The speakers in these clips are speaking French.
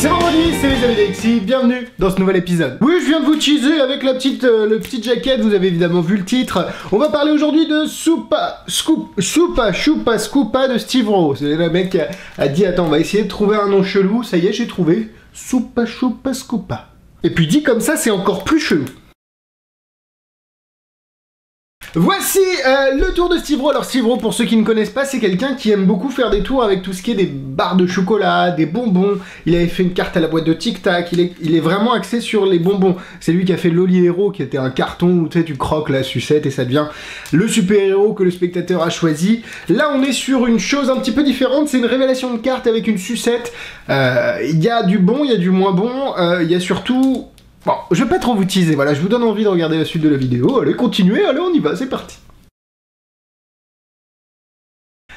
C'est vendredi, c'est les amis d'Alexis, bienvenue dans ce nouvel épisode. Oui, je viens de vous teaser avec la petite jaquette, vous avez évidemment vu le titre. On va parler aujourd'hui de Chupa Chupa de Steve Rowe. C'est le mec qui a dit, attends, on va essayer de trouver un nom chelou, ça y est, j'ai trouvé. Chupa Chupa. Et puis dit comme ça, c'est encore plus chelou. Voici le tour de Steve Rowe. Alors Steve Rowe, pour ceux qui ne connaissent pas, c'est quelqu'un qui aime beaucoup faire des tours avec tout ce qui est des barres de chocolat, des bonbons. Il avait fait une carte à la boîte de Tic Tac, il est vraiment axé sur les bonbons. C'est lui qui a fait Loli Hero, qui était un carton où tu croques la sucette et ça devient le super-héros que le spectateur a choisi. Là on est sur une chose un petit peu différente, c'est une révélation de carte avec une sucette. Il y a du bon, il y a du moins bon, il y a surtout... Bon, je vais pas trop vous teaser, voilà, je vous donne envie de regarder la suite de la vidéo, allez, continuez, allez, on y va, c'est parti.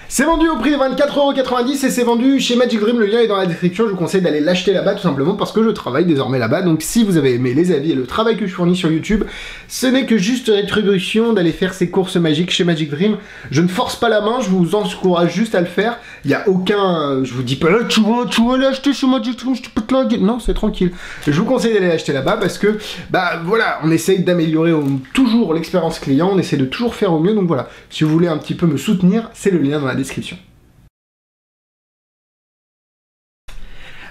C'est vendu au prix de 24,90€ et c'est vendu chez Magic Dream, le lien est dans la description, je vous conseille d'aller l'acheter là-bas tout simplement parce que je travaille désormais là-bas, donc si vous avez aimé les avis et le travail que je fournis sur YouTube, ce n'est que juste rétribution d'aller faire ces courses magiques chez Magic Dream. Je ne force pas la main, je vous encourage juste à le faire, il n'y a aucun... je vous dis pas là, tu vas aller acheter chez Magic Dream, je te pète la gueule. Non, c'est tranquille. Je vous conseille d'aller l'acheter là-bas parce que, bah voilà, on essaye d'améliorer toujours l'expérience client, on essaie de toujours faire au mieux, donc voilà, si vous voulez un petit peu me soutenir, c'est le lien dans la description.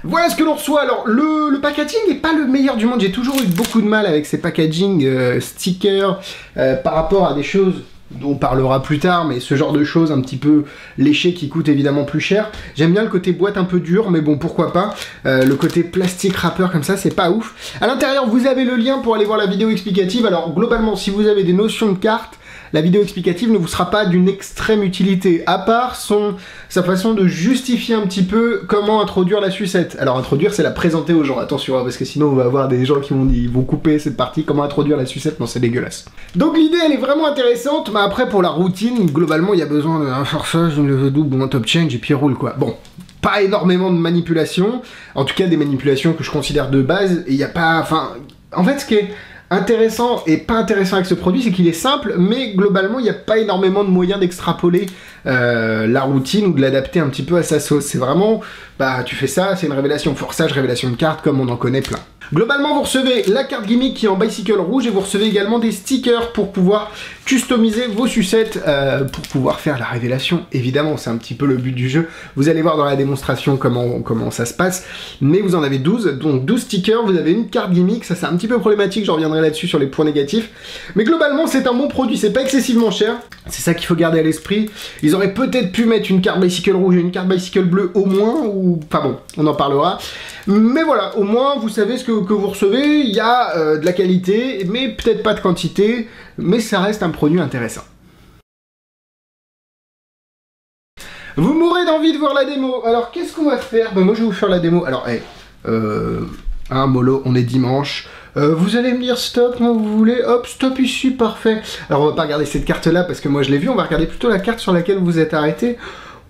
Voilà ce que l'on reçoit. Alors le packaging n'est pas le meilleur du monde, j'ai toujours eu beaucoup de mal avec ces packaging stickers par rapport à des choses dont on parlera plus tard, mais ce genre de choses un petit peu léchées qui coûtent évidemment plus cher. J'aime bien le côté boîte un peu dur, mais bon, pourquoi pas. Le côté plastique wrapper comme ça, c'est pas ouf. À l'intérieur, vous avez le lien pour aller voir la vidéo explicative. Alors globalement, si vous avez des notions de cartes, la vidéo explicative ne vous sera pas d'une extrême utilité, à part sa façon de justifier un petit peu comment introduire la sucette. Alors introduire, c'est la présenter aux gens, attention, hein, parce que sinon on va avoir des gens qui vont couper cette partie, comment introduire la sucette, non c'est dégueulasse. Donc l'idée elle est vraiment intéressante, mais après pour la routine, globalement il y a besoin d'un forçage, une levée double, un top change et puis roule quoi. Bon. Pas énormément de manipulations, en tout cas des manipulations que je considère de base, et il n'y a pas... Enfin, en fait ce qui est intéressant et pas intéressant avec ce produit, c'est qu'il est simple, mais globalement, il n'y a pas énormément de moyens d'extrapoler la routine ou de l'adapter un petit peu à sa sauce. C'est vraiment, bah, tu fais ça, c'est une révélation forçage, révélation de carte, comme on en connaît plein. Globalement, vous recevez la carte gimmick qui est en bicycle rouge et vous recevez également des stickers pour pouvoir customiser vos sucettes, pour pouvoir faire la révélation. Évidemment, c'est un petit peu le but du jeu. Vous allez voir dans la démonstration comment ça se passe. Mais vous en avez 12, donc 12 stickers, vous avez une carte gimmick. Ça, c'est un petit peu problématique, je reviendrai là-dessus sur les points négatifs. Mais globalement, c'est un bon produit, c'est pas excessivement cher. C'est ça qu'il faut garder à l'esprit. Ils auraient peut-être pu mettre une carte bicycle rouge et une carte bicycle bleue au moins, ou... Enfin bon, on en parlera. Mais voilà, au moins, vous savez ce que vous recevez. Il y a de la qualité, mais peut-être pas de quantité. Mais ça reste un produit intéressant. Vous mourrez d'envie de voir la démo. Alors, qu'est-ce qu'on va faire? Ben, moi, je vais vous faire la démo. Alors, hein, mollo, on est dimanche. Vous allez me dire stop quand vous voulez. Hop, stop ici, parfait. Alors, on va pas regarder cette carte-là parce que moi, je l'ai vue. On va regarder plutôt la carte sur laquelle vous êtes arrêté.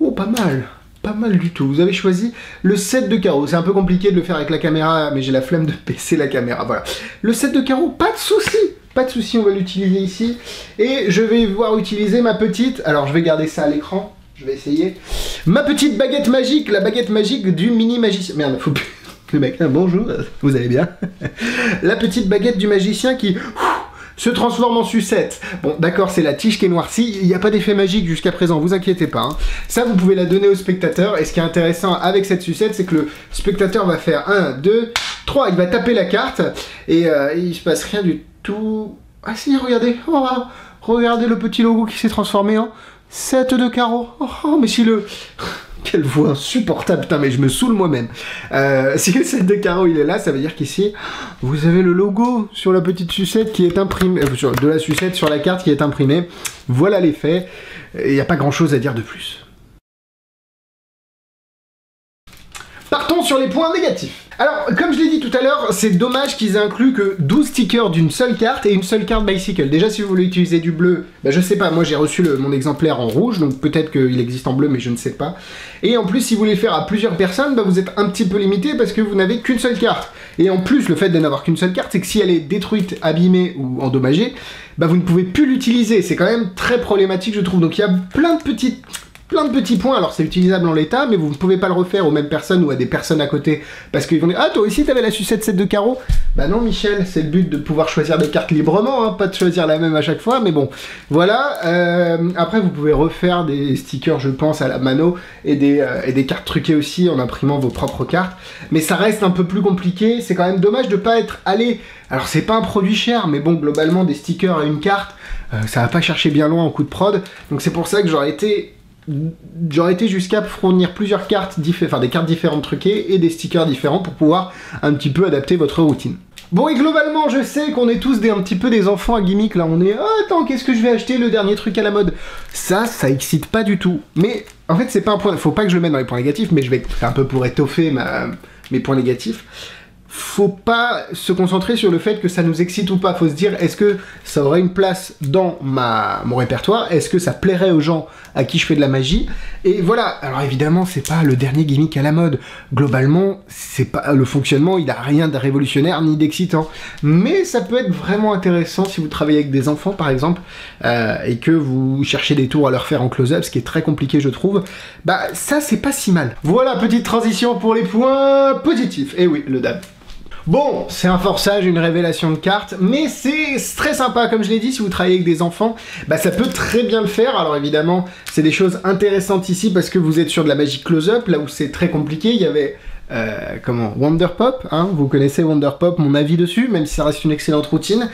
Oh, pas mal. Pas mal du tout. Vous avez choisi le 7 de carreau. C'est un peu compliqué de le faire avec la caméra, mais j'ai la flemme de baisser la caméra. Voilà. Le 7 de carreau, pas de souci. Pas de souci, on va l'utiliser ici. Et je vais voir utiliser ma petite... Alors, je vais garder ça à l'écran. Je vais essayer. Ma petite baguette magique, la baguette magique du mini magicien. Merde, faut plus... Le mec, là, bonjour, vous allez bien? La petite baguette du magicien qui... se transforme en sucette. Bon, d'accord, c'est la tige qui est noircie, il n'y a pas d'effet magique jusqu'à présent, vous inquiétez pas. Hein. Ça, vous pouvez la donner au spectateur, et ce qui est intéressant avec cette sucette, c'est que le spectateur va faire 1, 2, 3, il va taper la carte, et il se passe rien du tout... Ah si, regardez, oh, regardez le petit logo qui s'est transformé en 7 de carreau. Oh, mais si le... Quelle voix insupportable, putain, mais je me saoule moi-même. Si le 7 de carreau il est là, ça veut dire qu'ici, vous avez le logo sur la petite sucette qui est imprimé, de la sucette sur la carte qui est imprimée. Voilà l'effet. Il n'y a pas grand-chose à dire de plus. Partons sur les points négatifs. Alors, comme je l'ai dit tout à l'heure, c'est dommage qu'ils aient inclus que 12 stickers d'une seule carte et une seule carte bicycle. Déjà, si vous voulez utiliser du bleu, bah, je sais pas, moi j'ai reçu mon exemplaire en rouge, donc peut-être qu'il existe en bleu, mais je ne sais pas. Et en plus, si vous voulez faire à plusieurs personnes, bah, vous êtes un petit peu limité parce que vous n'avez qu'une seule carte. Et en plus, le fait de n'avoir qu'une seule carte, c'est que si elle est détruite, abîmée ou endommagée, bah, vous ne pouvez plus l'utiliser. C'est quand même très problématique, je trouve. Donc il y a plein de petites plein de petits points, alors c'est utilisable en l'état, mais vous ne pouvez pas le refaire aux mêmes personnes ou à des personnes à côté, parce qu'ils vont dire « Ah, toi aussi t'avais la sucette 7 de carreau ?» Bah non Michel, c'est le but de pouvoir choisir des cartes librement, hein, pas de choisir la même à chaque fois, mais bon, voilà. Après vous pouvez refaire des stickers, je pense, à la mano, et des cartes truquées aussi, en imprimant vos propres cartes, mais ça reste un peu plus compliqué, c'est quand même dommage de pas être allé... Alors c'est pas un produit cher, mais bon, globalement, des stickers à une carte, ça va pas chercher bien loin en coup de prod, donc c'est pour ça que j'aurais été jusqu'à fournir plusieurs cartes, enfin des cartes différentes truquées et des stickers différents pour pouvoir un petit peu adapter votre routine. Bon, et globalement, je sais qu'on est tous un petit peu des enfants à gimmick, là, on est « Ah, attends, qu'est-ce que je vais acheter, le dernier truc à la mode ?» Ça excite pas du tout. Mais, en fait, c'est pas un point... Faut pas que je le mette dans les points négatifs, mais je vais faire un peu pour étoffer mes points négatifs. Faut pas se concentrer sur le fait que ça nous excite ou pas, faut se dire est-ce que ça aurait une place dans mon répertoire, est-ce que ça plairait aux gens à qui je fais de la magie, et voilà. Alors évidemment c'est pas le dernier gimmick à la mode, globalement c'est pas le fonctionnement, il a rien de révolutionnaire ni d'excitant, mais ça peut être vraiment intéressant si vous travaillez avec des enfants par exemple, et que vous cherchez des tours à leur faire en close-up, ce qui est très compliqué je trouve, bah ça c'est pas si mal. Voilà, petite transition pour les points positifs, et oui, le dab. Bon, c'est un forçage, une révélation de cartes, mais c'est très sympa, comme je l'ai dit, si vous travaillez avec des enfants, bah ça peut très bien le faire. Alors évidemment, c'est des choses intéressantes ici parce que vous êtes sur de la magie close-up, là où c'est très compliqué. Il y avait, Wonder Pop, hein, vous connaissez Wonder Pop, mon avis dessus, même si ça reste une excellente routine.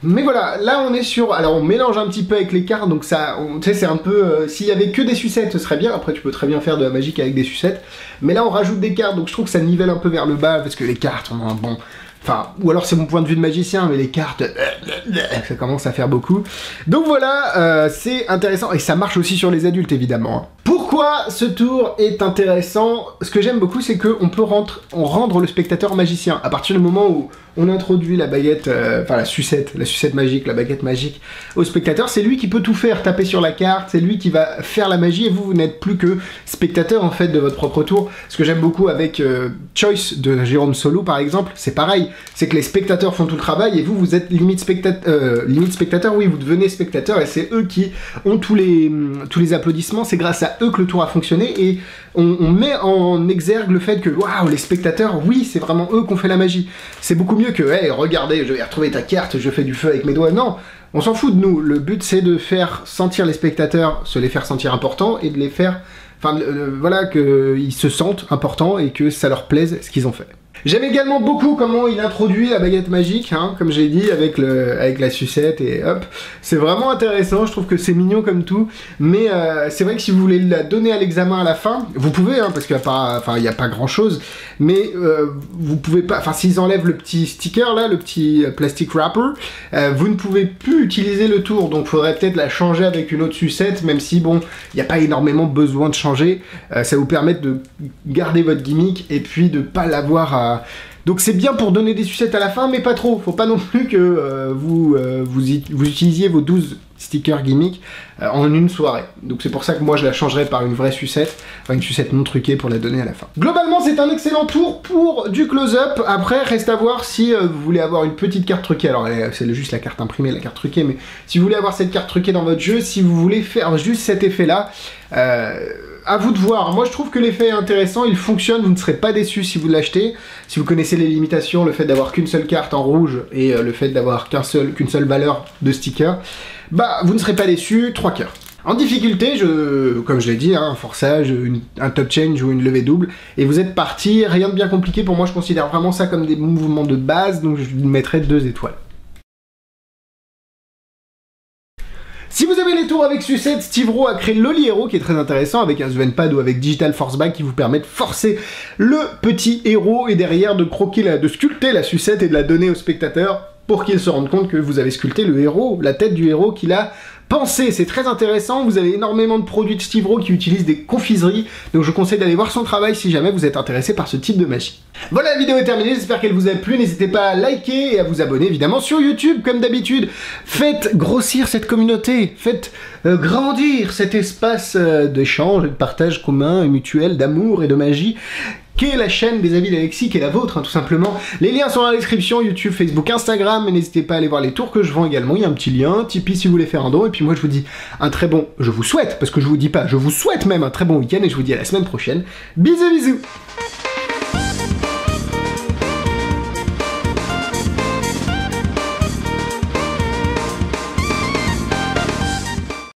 Mais voilà, là on est sur... Alors on mélange un petit peu avec les cartes, donc ça... Tu sais, c'est un peu... S'il y avait que des sucettes, ce serait bien. Après, tu peux très bien faire de la magique avec des sucettes. Mais là, on rajoute des cartes, donc je trouve que ça nivelle un peu vers le bas, parce que les cartes, on a un bon... Enfin, ou alors c'est mon point de vue de magicien, mais les cartes... ça commence à faire beaucoup. Donc voilà, c'est intéressant. Et ça marche aussi sur les adultes, évidemment. Pourquoi ce tour est intéressant? Ce que j'aime beaucoup, c'est qu'on peut rendre le spectateur magicien. À partir du moment où on introduit la baguette, enfin la sucette magique, la baguette magique au spectateur, c'est lui qui peut tout faire, taper sur la carte, c'est lui qui va faire la magie, et vous n'êtes plus que spectateur en fait de votre propre tour. Ce que j'aime beaucoup avec Choice de Jérôme Solou par exemple, c'est pareil, c'est que les spectateurs font tout le travail et vous êtes limite spectateur, oui, vous devenez spectateur et c'est eux qui ont tous les applaudissements, c'est grâce à eux que le tour a fonctionné, et on met en exergue le fait que waouh, les spectateurs, oui, c'est vraiment eux qui ont fait la magie. C'est beaucoup mieux que hey, regardez, je vais retrouver ta carte, je fais du feu avec mes doigts. Non, on s'en fout de nous. Le but c'est de faire sentir les spectateurs, se les faire sentir importants et de les faire, enfin voilà, qu'ils se sentent importants et que ça leur plaise ce qu'ils ont fait. J'aime également beaucoup comment il introduit la baguette magique, hein, comme j'ai dit, avec la sucette et hop. C'est vraiment intéressant, je trouve que c'est mignon comme tout, mais c'est vrai que si vous voulez la donner à l'examen à la fin, vous pouvez, hein, parce qu'il n'y a pas grand chose, mais vous pouvez pas, enfin s'ils enlèvent le petit sticker là, le petit plastic wrapper, vous ne pouvez plus utiliser le tour, donc il faudrait peut-être la changer avec une autre sucette, même si bon, il n'y a pas énormément besoin de changer, ça vous permet de garder votre gimmick et puis de pas l'avoir à... Donc c'est bien pour donner des sucettes à la fin, mais pas trop. Faut pas non plus que vous utilisiez vos 12 stickers gimmick en une soirée. Donc c'est pour ça que moi je la changerai par une vraie sucette, enfin une sucette non truquée pour la donner à la fin. Globalement c'est un excellent tour pour du close-up. Après reste à voir si vous voulez avoir une petite carte truquée. Alors c'est juste la carte imprimée, la carte truquée, mais si vous voulez avoir cette carte truquée dans votre jeu, si vous voulez faire juste cet effet là, à vous de voir. Moi je trouve que l'effet est intéressant, il fonctionne, vous ne serez pas déçus si vous l'achetez. Si vous connaissez les limitations, le fait d'avoir qu'une seule carte en rouge et le fait d'avoir qu'une seule valeur de sticker, bah vous ne serez pas déçus, 3 cœurs. En difficulté, comme je l'ai dit, hein, un forçage, un top change ou une levée double, et vous êtes parti, rien de bien compliqué. Pour moi je considère vraiment ça comme des mouvements de base, donc je mettrai 2 étoiles. Si vous avez les tours avec sucette, Steve Rowe a créé l'Oli Hero qui est très intéressant avec un Sven Pad ou avec Digital Force Back qui vous permet de forcer le petit héros et derrière de de sculpter la sucette et de la donner au spectateur pour qu'il se rende compte que vous avez sculpté le héros, la tête du héros qu'il a pensé. C'est très intéressant, vous avez énormément de produits de Steve Rowe qui utilisent des confiseries, donc je vous conseille d'aller voir son travail si jamais vous êtes intéressé par ce type de magie. Voilà, la vidéo est terminée, j'espère qu'elle vous a plu, n'hésitez pas à liker et à vous abonner évidemment sur YouTube comme d'habitude. Faites grossir cette communauté, faites grandir cet espace d'échange et de partage commun et mutuel, d'amour et de magie, qu'est la chaîne des avis d'Alexis, qui est la vôtre, hein, tout simplement. Les liens sont dans la description, YouTube, Facebook, Instagram, mais n'hésitez pas à aller voir les tours que je vends également, il y a un petit lien, Tipeee si vous voulez faire un don, et puis moi je vous dis un très bon, je vous souhaite, parce que je vous dis pas, je vous souhaite même un très bon week-end, et je vous dis à la semaine prochaine. Bisous bisous.